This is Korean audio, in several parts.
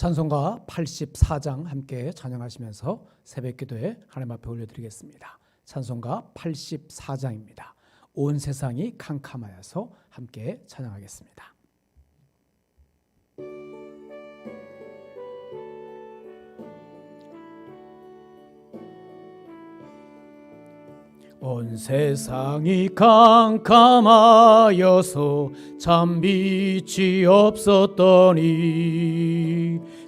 찬송가 84장 함께 찬양하시면서 새벽기도에 하나님 앞에 올려드리겠습니다. 찬송가 84장입니다. 온 세상이 캄캄하여서 함께 찬양하겠습니다. 온 세상이 캄캄하여서 참 빛이 없었더니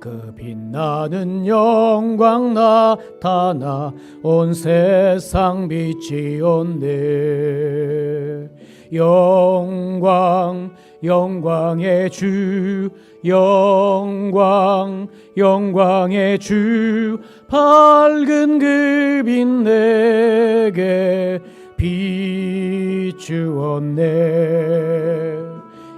그 빛나는 영광 나타나 온 세상 빛이 온네. 영광 영광의 주 영광 영광의 주 밝은 그 빛 내게 비추었네.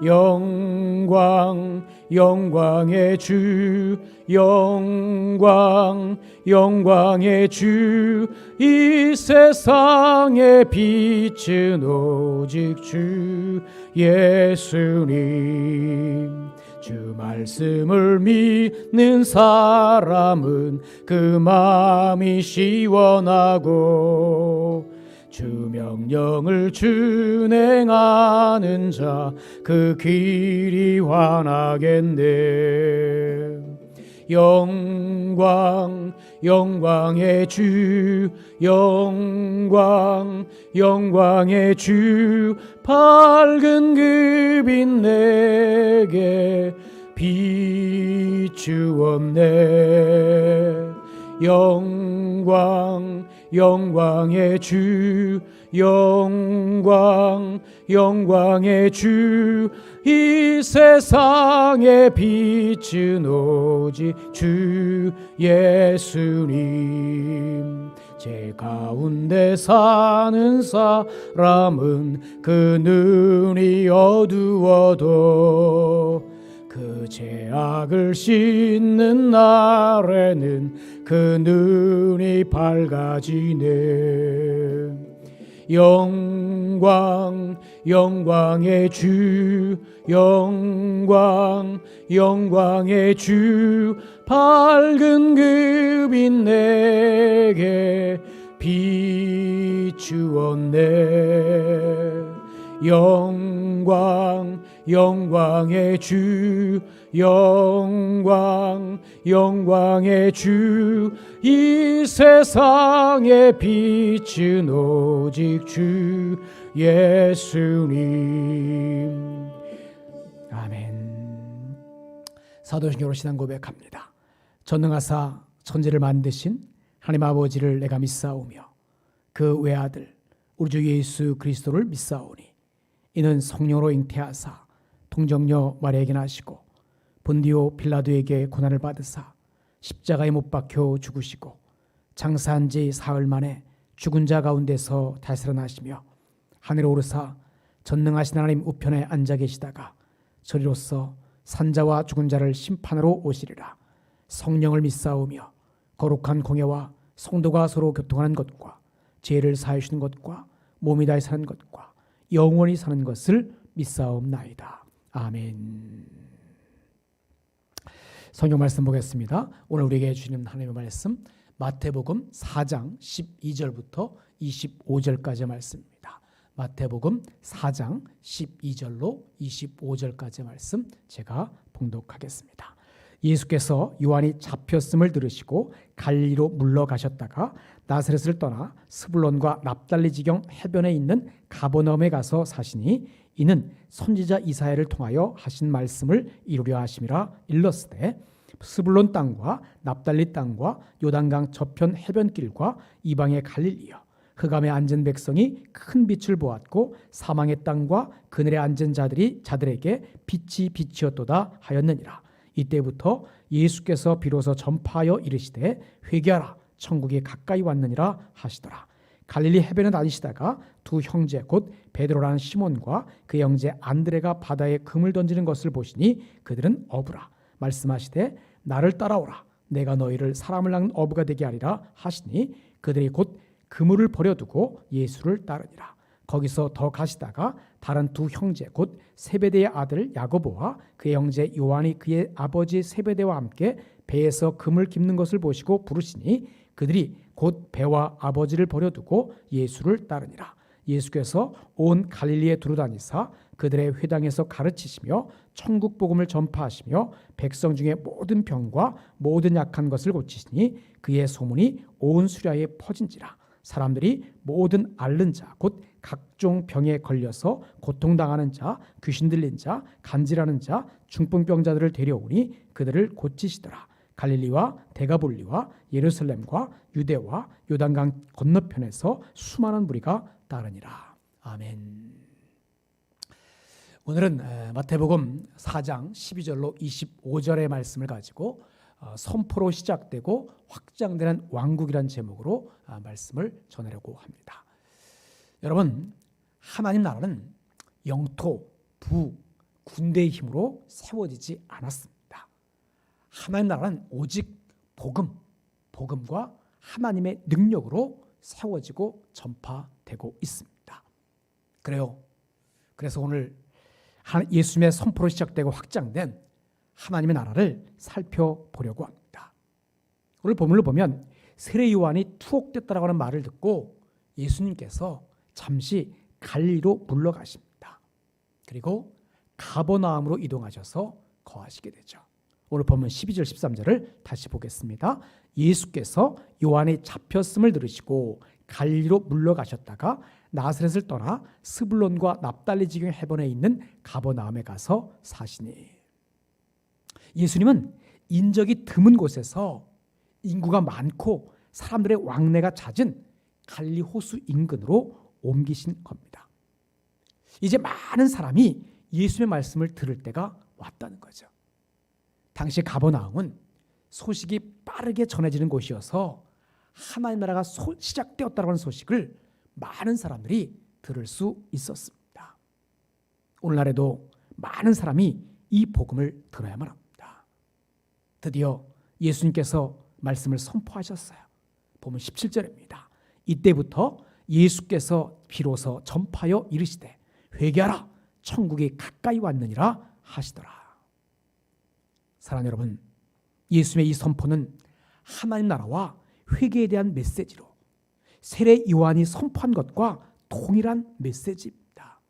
영광 영광의 주 영광 영광의 주 이 세상의 빛은 오직 주 예수님. 주 말씀을 믿는 사람은 그 마음이 시원하고 주 명령을 준행하는 자 그 길이 환하겠네. 영광 영광의 주 영광 영광의 주 밝은 그 빛 내게 비추었네. 영광 영광의 주 영광 영광의 주 이 세상의 빛은 오직 주 예수님. 제 가운데 사는 사람은 그 눈이 어두워도 그 죄악을 씻는 날에는 그 눈이 밝아지네. 영광 영광의 주 영광 영광의 주 밝은 그 빛 내게 비추었네. 영광 영광의 주 영광 영광의 주 이 세상의 빛은 오직 주 예수님. 아멘. 사도신경으로 신앙 고백합니다. 전능하사 천지를 만드신 하나님 아버지를 내가 믿사오며 그 외아들 우리 주 예수 그리스도를 믿사오니 이는 성령으로 잉태하사 동정녀 마리아에게 나시고 본디오 빌라도에게 고난을 받으사 십자가에 못 박혀 죽으시고 장사한 지 사흘 만에 죽은 자 가운데서 다시 살아나시며 하늘에 오르사 전능하신 하나님 우편에 앉아 계시다가 저리로서 산자와 죽은 자를 심판하러 오시리라. 성령을 믿사오며 거룩한 공예와 성도가 서로 교통하는 것과 죄를 사하여 주시는 것과 몸이 다시 사는 것과 영원히 사는 것을 믿사옵나이다. 아멘. 성경 말씀 보겠습니다. 오늘 우리에게 주시는 하나님의 말씀 마태복음 4장 12절부터 25절까지의 말씀입니다. 마태복음 4장 12절로 25절까지의 말씀 제가 봉독하겠습니다. 예수께서 요한이 잡혔음을 들으시고 갈릴리로 물러가셨다가 나사렛을 떠나 스불론과 납달리 지경 해변에 있는 가버나움에 가서 사시니 이는 선지자 이사야를 통하여 하신 말씀을 이루려 하심이라. 일렀으되 스불론 땅과 납달리 땅과 요단강 저편 해변길과 이방의 갈릴리여 흑암에 앉은 백성이 큰 빛을 보았고 사망의 땅과 그늘에 앉은 자들에게 빛이 빛이었도다 하였느니라. 이때부터 예수께서 비로소 전파하여 이르시되 회개하라 천국이 가까이 왔느니라 하시더라. 갈릴리 해변에 다니시다가 두 형제 곧 베드로라는 시몬과 그 형제 안드레가 바다에 금을 던지는 것을 보시니 그들은 어부라. 말씀하시되 나를 따라오라 내가 너희를 사람을 낚는 어부가 되게 하리라 하시니 그들이 곧 그물을 버려두고 예수를 따르니라. 거기서 더 가시다가 다른 두 형제 곧 세베대의 아들 야고보와 그의 형제 요한이 그의 아버지 세베대와 함께 배에서 금을 깁는 것을 보시고 부르시니 그들이 곧 배와 아버지를 버려두고 예수를 따르니라. 예수께서 온 갈릴리에 두루다니사 그들의 회당에서 가르치시며 천국 복음을 전파하시며 백성 중에 모든 병과 모든 약한 것을 고치시니 그의 소문이 온 수ля에 퍼진지라. 사람들이 모든 앓는 자 곧 각종 병에 걸려서 고통당하는 자, 귀신 들린 자, 간질하는 자, 중풍병자들을 데려오니 그들을 고치시더라. 갈릴리와 데가볼리와 예루살렘과 유대와 요단강 건너편에서 수많은 무리가 따르니라. 아멘. 오늘은 마태복음 4장 12절로 25절의 말씀을 가지고 선포로 시작되고 확장되는 왕국이라는 제목으로 말씀을 전하려고 합니다. 여러분, 하나님 나라는 영토, 부, 군대의 힘으로 세워지지 않았습니다. 하나님 나라는 오직 복음과 하나님의 능력으로 세워지고 전파되고 있습니다. 그래서 오늘 예수님의 선포로 시작되고 확장된 하나님의 나라를 살펴보려고 합니다. 오늘 본문을 보면 세례 요한이 투옥됐다라고 하는 말을 듣고 예수님께서 잠시 갈릴리로 물러가십니다. 그리고 가버나움으로 이동하셔서 거하시게 되죠. 오늘 본문 12절 13절을 다시 보겠습니다. 예수께서 요한이 잡혔음을 들으시고 갈릴리로 물러가셨다가 나사렛을 떠나 스불론과 납달리 지경 해변에 있는 가버나움에 가서 사시니. 예수님은 인적이 드문 곳에서 인구가 많고 사람들의 왕래가 잦은 갈릴리 호수 인근으로 옮기신 겁니다. 이제 많은 사람이 예수님의 말씀을 들을 때가 왔다는 거죠. 당시 가버나움은 소식이 빠르게 전해지는 곳이어서 하나님 나라가 시작되었다는 소식을 많은 사람들이 들을 수 있었습니다. 오늘날에도 많은 사람이 이 복음을 들어야만 합니다. 드디어 예수님께서 말씀을 선포하셨어요. 보면 17절입니다. 이때부터 예수께서 비로소 전파하여 이르시되 회개하라 천국이 가까이 왔느니라 하시더라. 사랑하는 여러분, 예수님의 이 선포는 하나님 나라와 회개에 대한 메시지로 세례 요한이 선포한 것과 동일한 메시지입니다.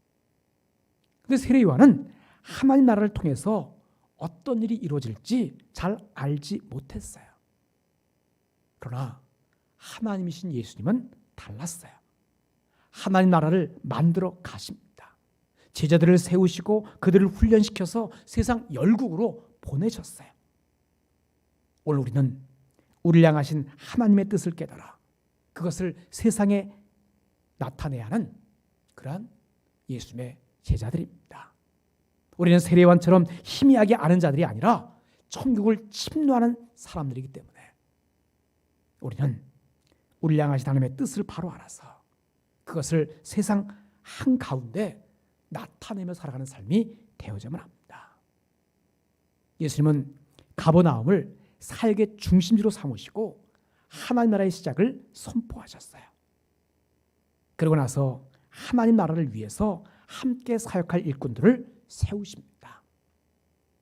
그런데 세례 요한은 하나님 나라를 통해서 어떤 일이 이루어질지 잘 알지 못했어요. 그러나 하나님이신 예수님은 달랐어요. 하나님 나라를 만들어 가십니다. 제자들을 세우시고 그들을 훈련시켜서 세상 열국으로 보내셨어요. 오늘 우리는 우리를 향하신 하나님의 뜻을 깨달아 그것을 세상에 나타내야 하는 그러한 예수님의 제자들입니다. 우리는 세례요한처럼 희미하게 아는 자들이 아니라 천국을 침노하는 사람들이기 때문에 우리는 우리를 향하신 하나님의 뜻을 바로 알아서 그것을 세상 한가운데 나타내며 살아가는 삶이 되어야만 합니다. 예수님은 가버나움을 사역의 중심지로 삼으시고 하나님 나라의 시작을 선포하셨어요. 그러고 나서 하나님 나라를 위해서 함께 사역할 일꾼들을 세우십니다.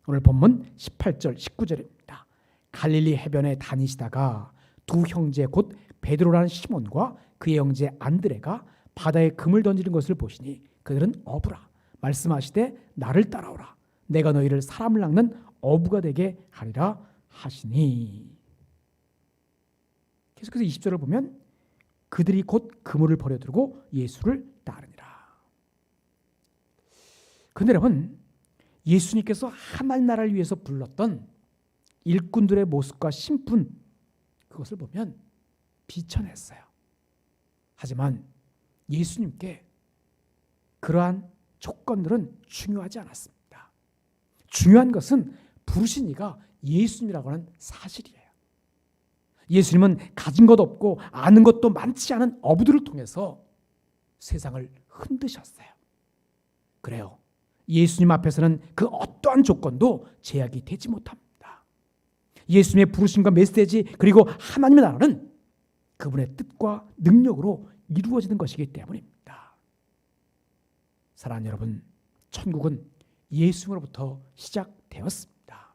오늘 본문 18절 19절입니다. 갈릴리 해변에 다니시다가 두 형제 곧 베드로라는 시몬과 그의 형제 안드레가 바다에 금을 던지는 것을 보시니 그들은 어부라. 말씀하시되 나를 따라오라. 내가 너희를 사람을 낚는 어부가 되게 하리라 하시니. 계속해서 20절을 보면 그들이 곧 그물을 버려두고 예수를 따르니라. 그런데 여러분, 예수님께서 하나님 나라를 위해서 불렀던 일꾼들의 모습과 신분, 그것을 보면 비천했어요. 하지만 예수님께 그러한 조건들은 중요하지 않았습니다. 중요한 것은 부르신 이가 예수님이라고 하는 사실이에요. 예수님은 가진 것 없고 아는 것도 많지 않은 어부들을 통해서 세상을 흔드셨어요. 그래요. 예수님 앞에서는 그 어떠한 조건도 제약이 되지 못합니다. 예수님의 부르심과 메시지 그리고 하나님의 나라는 그분의 뜻과 능력으로 이루어지는 것이기 때문입니다. 사랑하는 여러분, 천국은 예수님으로부터 시작되었습니다.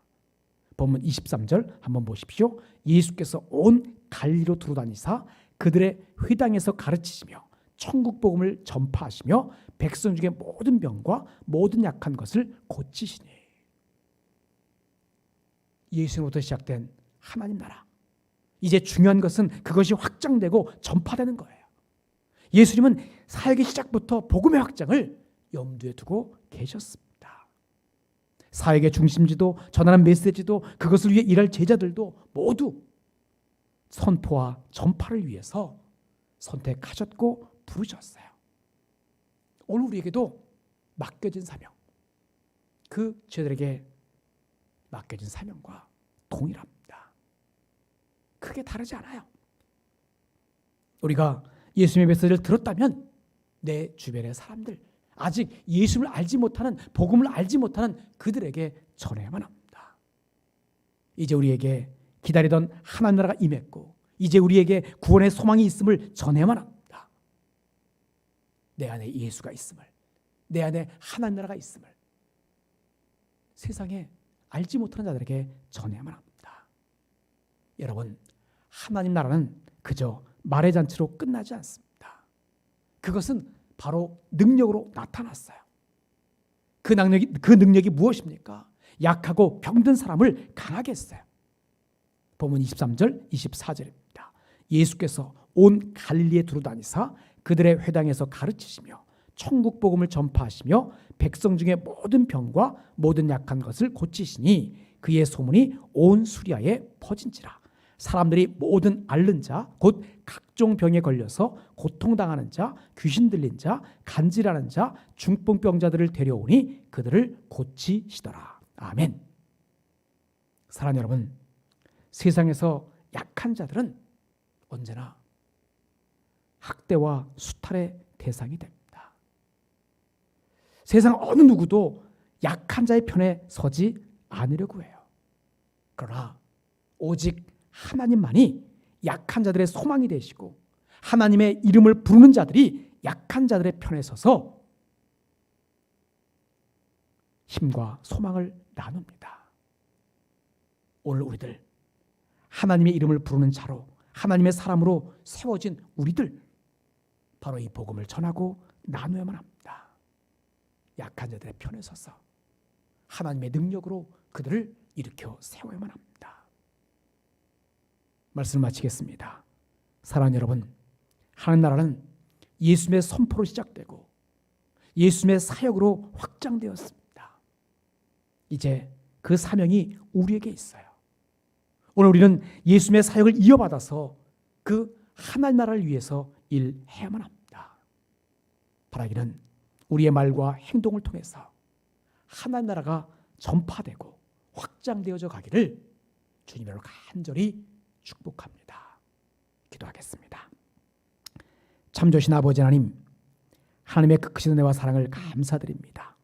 본문 23절 한번 보십시오. 예수께서 온 갈릴리로 두루다니사 그들의 회당에서 가르치시며 천국 복음을 전파하시며 백성 중에 모든 병과 모든 약한 것을 고치시니. 예수님으로부터 시작된 하나님 나라. 이제 중요한 것은 그것이 확장되고 전파되는 거예요. 예수님은 사역의 시작부터 복음의 확장을 염두에 두고 계셨습니다. 사역의 중심지도 전하는 메시지도 그것을 위해 일할 제자들도 모두 선포와 전파를 위해서 선택하셨고 부르셨어요. 오늘 우리에게도 맡겨진 사명, 그 제자들에게 맡겨진 사명과 동일합니다. 크게 다르지 않아요. 우리가 예수님의 메시지를 들었다면 내 주변의 사람들, 아직 예수를 알지 못하는, 복음을 알지 못하는 그들에게 전해야만 합니다. 이제 우리에게 기다리던 하나님 나라가 임했고 이제 우리에게 구원의 소망이 있음을 전해야만 합니다. 내 안에 예수가 있음을, 내 안에 하나님 나라가 있음을 세상에 알지 못하는 자들에게 전해야만 합니다. 여러분, 하나님 나라는 그저 말의 잔치로 끝나지 않습니다. 그것은 바로 능력으로 나타났어요. 그 능력이 무엇입니까? 약하고 병든 사람을 강하게 했어요. 본문 23절, 24절입니다. 예수께서 온 갈릴리에 두루다니사 그들의 회당에서 가르치시며 천국 복음을 전파하시며 백성 중에 모든 병과 모든 약한 것을 고치시니 그의 소문이 온 수리아에 퍼진지라. 사람들이 모든 앓는 자, 곧 각종 병에 걸려서 고통당하는 자, 귀신 들린 자, 간질하는 자, 중풍병자들을 데려오니 그들을 고치시더라. 아멘. 사랑하는 여러분, 세상에서 약한 자들은 언제나 학대와 수탈의 대상이 됩니다. 세상 어느 누구도 약한 자의 편에 서지 않으려고 해요. 그러나 오직 하나님만이 약한 자들의 소망이 되시고 하나님의 이름을 부르는 자들이 약한 자들의 편에 서서 힘과 소망을 나눕니다. 오늘 우리들 하나님의 이름을 부르는 자로, 하나님의 사람으로 세워진 우리들, 바로 이 복음을 전하고 나누어야만 합니다. 약한 자들의 편에 서서 하나님의 능력으로 그들을 일으켜 세워야만 합니다. 말씀을 마치겠습니다. 사랑하는 여러분, 하나님 나라는 예수님의 선포로 시작되고 예수님의 사역으로 확장되었습니다. 이제 그 사명이 우리에게 있어요. 오늘 우리는 예수님의 사역을 이어받아서 그 하나님 나라를 위해서 일해야만 합니다. 바라기는 우리의 말과 행동을 통해서 하나님 나라가 전파되고 확장되어져 가기를 주님으로 간절히 축복합니다. 기도하겠습니다. 참 좋으신 아버지 하나님, 하나님의 그 크신 은혜와 사랑을 감사드립니다.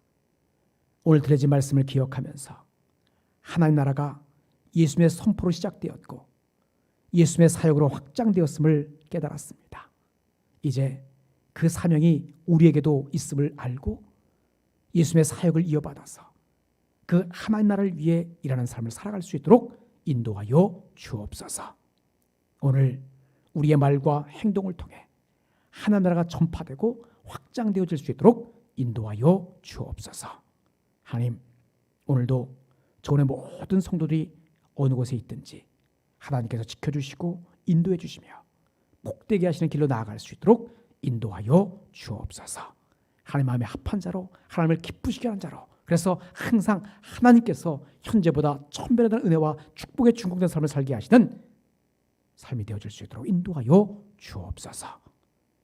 오늘 들려진 말씀을 기억하면서 하나님 나라가 예수님의 선포로 시작되었고 예수님의 사역으로 확장되었음을 깨달았습니다. 이제 그 사명이 우리에게도 있음을 알고 예수님의 사역을 이어받아서 그 하나님 나라를 위해 일하는 삶을 살아갈 수 있도록 인도하여 주옵소서. 오늘 우리의 말과 행동을 통해 하나님 나라가 전파되고 확장되어질 수 있도록 인도하여 주옵소서. 하나님, 오늘도 저온의 모든 성도들이 어느 곳에 있든지 하나님께서 지켜주시고 인도해 주시며 복되게 하시는 길로 나아갈 수 있도록 인도하여 주옵소서. 하나님 마음에 합한 자로, 하나님을 기쁘시게 하는 자로, 그래서 항상 하나님께서 현재보다 천배나 되는 은혜와 축복의 중공된 삶을 살게 하시는 삶이 되어질 수 있도록 인도하여 주옵소서.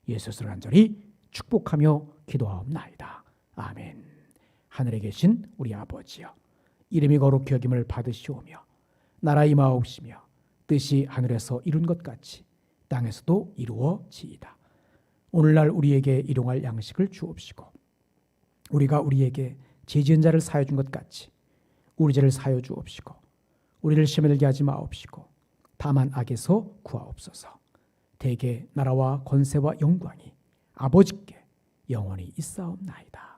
예수를 간절히 축복하며 기도하옵나이다. 아멘. 하늘에 계신 우리 아버지여, 이름이 거룩히 여김을 받으시오며 나라 임하옵시며 뜻이 하늘에서 이룬 것 같이 땅에서도 이루어지이다. 오늘날 우리에게 일용할 양식을 주옵시고 우리가 우리에게 죄 지은 자를 사하여 준 것 같이 우리 죄를 사하여 주옵시고 우리를 시험에 들게 하지 마옵시고 다만 악에서 구하옵소서. 대개 나라와 권세와 영광이 아버지께 영원히 있사옵나이다.